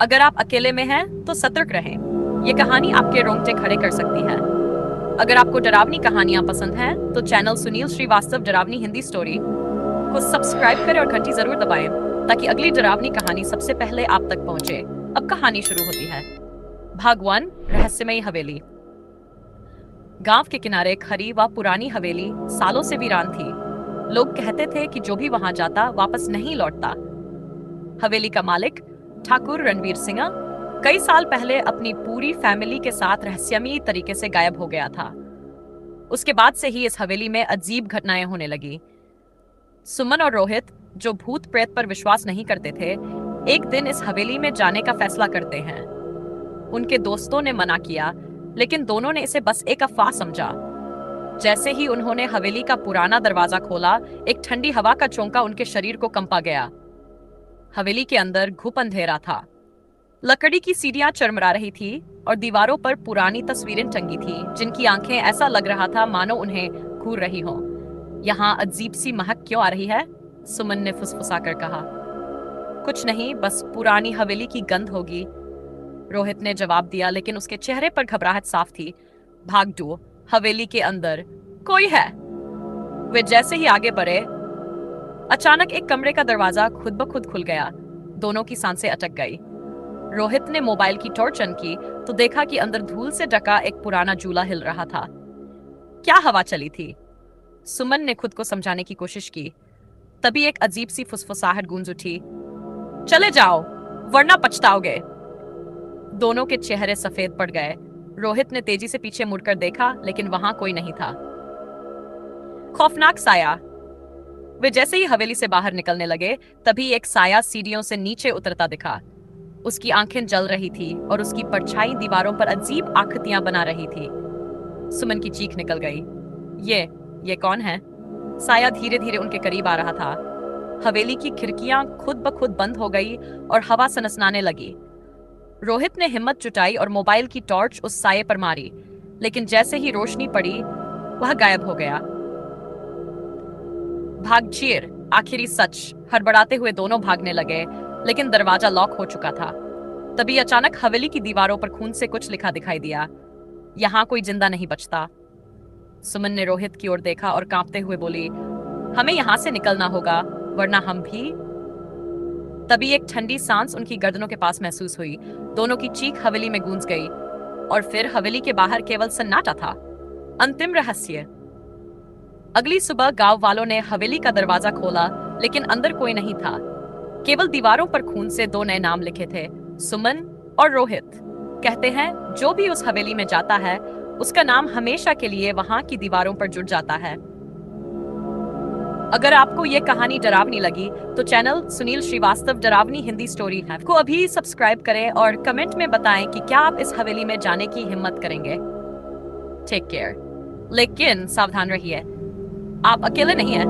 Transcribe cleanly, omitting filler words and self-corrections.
अगर आप अकेले में हैं तो सतर्क रहें। ये कहानी आपके रोंगटे खड़े कर सकती है। अगर आपको डरावनी कहानियां पसंद हैं तो चैनल सुनील श्रीवास्तव डरावनी हिंदी स्टोरी को सब्सक्राइब करें और घंटी जरूर दबाएं ताकि अगली डरावनी कहानी सबसे पहले आप तक पहुंचे। अब कहानी शुरू होती है। भाग 1, रहस्यमयी हवेली। गांव के किनारे खड़ी व पुरानी हवेली सालों से वीरान थी। लोग कहते थे कि जो भी वहां जाता वापस नहीं लौटता। हवेली का मालिक ठाकुर रणवीर सिंह कई साल पहले अपनी पूरी फैमिली के साथ रहस्यमयी तरीके से गायब हो गया था। उसके बाद से ही इस हवेली में अजीब घटनाएं होने लगी। सुमन और रोहित, जो भूत प्रेत पर विश्वास नहीं करते थे, एक दिन इस हवेली में जाने का फैसला करते हैं। उनके दोस्तों ने मना किया, लेकिन दोनों ने इसे बस एक अफवाह समझा। जैसे ही उन्होंने हवेली का पुराना दरवाजा खोला, एक ठंडी हवा का झोंका उनके शरीर को कंपा गया। हवेली के अंदर घुप अंधेरा था। लकड़ी की सीढ़ियां चरमरा रही थी और दीवारों पर पुरानी तस्वीरें टंगी थी, जिनकी आंखें ऐसा लग रहा था मानो उन्हें घूर रही हों। यहाँ अजीब सी महक क्यों आ रही है? सुमन ने फुसफुसाकर कहा। कुछ नहीं, बस पुरानी हवेली की गंध होगी, रोहित ने जवाब दिया, लेकिन उसके चेहरे पर घबराहट साफ थी। भाग 2, हवेली के अंदर कोई है। वे जैसे ही आगे बढ़े, अचानक एक कमरे का दरवाजा खुद ब खुद खुल गया। दोनों की सांसें अटक गई। रोहित ने मोबाइल की टॉर्च ऑन की तो देखा कि अंदर धूल से ढका एक पुराना झूला हिल रहा था। क्या हवा चली थी? सुमन ने खुद को समझाने की कोशिश की। तभी एक अजीब सी फुसफुसाहट गूंज उठी। चले जाओ, वरना पछताओगे। दोनों के चेहरे सफेद पड़ गए। रोहित ने तेजी से पीछे मुड़कर देखा, लेकिन वहां कोई नहीं था। खौफनाक साया। वे जैसे ही हवेली से बाहर निकलने लगे, तभी एक साया सीढ़ियों से नीचे उतरता दिखा। उसकी आंखें जल रही थी और उसकी परछाई दीवारों पर अजीब आकृतियां बना रही थी। सुमन की चीख निकल गई। ये कौन है? साया धीरे धीरे उनके करीब आ रहा था। हवेली की खिड़कियां खुद ब खुद बंद हो गई और हवा सनसनाने लगी। रोहित ने हिम्मत जुटाई और मोबाइल की टॉर्च उस साये पर मारी, लेकिन जैसे ही रोशनी पड़ी, वह गायब हो गया। भाग 4, आखिरी सच। हड़बड़ाते हुए दोनों भागने लगे, लेकिन दरवाजा लॉक हो चुका था। तभी अचानक हवेली की दीवारों पर खून से कुछ लिखा दिखाई दिया। यहाँ कोई जिंदा नहीं बचता। सुमन ने रोहित की ओर देखा और कांपते हुए बोली, हमें यहाँ से निकलना होगा, वरना हम भी। तभी एक ठंडी सांस उनकी गर्दनों के पास महसूस हुई। दोनों की चीख हवेली में गूंज गई और फिर हवेली के बाहर केवल सन्नाटा था। अंतिम रहस्य। अगली सुबह गांव वालों ने हवेली का दरवाजा खोला, लेकिन अंदर कोई नहीं था। केवल दीवारों पर खून से 2 नए नाम लिखे थे, सुमन और रोहित। कहते हैं जो भी उस हवेली में जाता है, उसका नाम हमेशा के लिए वहां की दीवारों पर जुड़ जाता है। अगर आपको ये कहानी डरावनी लगी तो चैनल सुनील श्रीवास्तव डरावनी हिंदी स्टोरी है को अभी सब्सक्राइब करें और कमेंट में बताएं कि क्या आप इस हवेली में जाने की हिम्मत करेंगे। टेक केयर, लेकिन सावधान रहिए, आप अकेले नहीं हैं।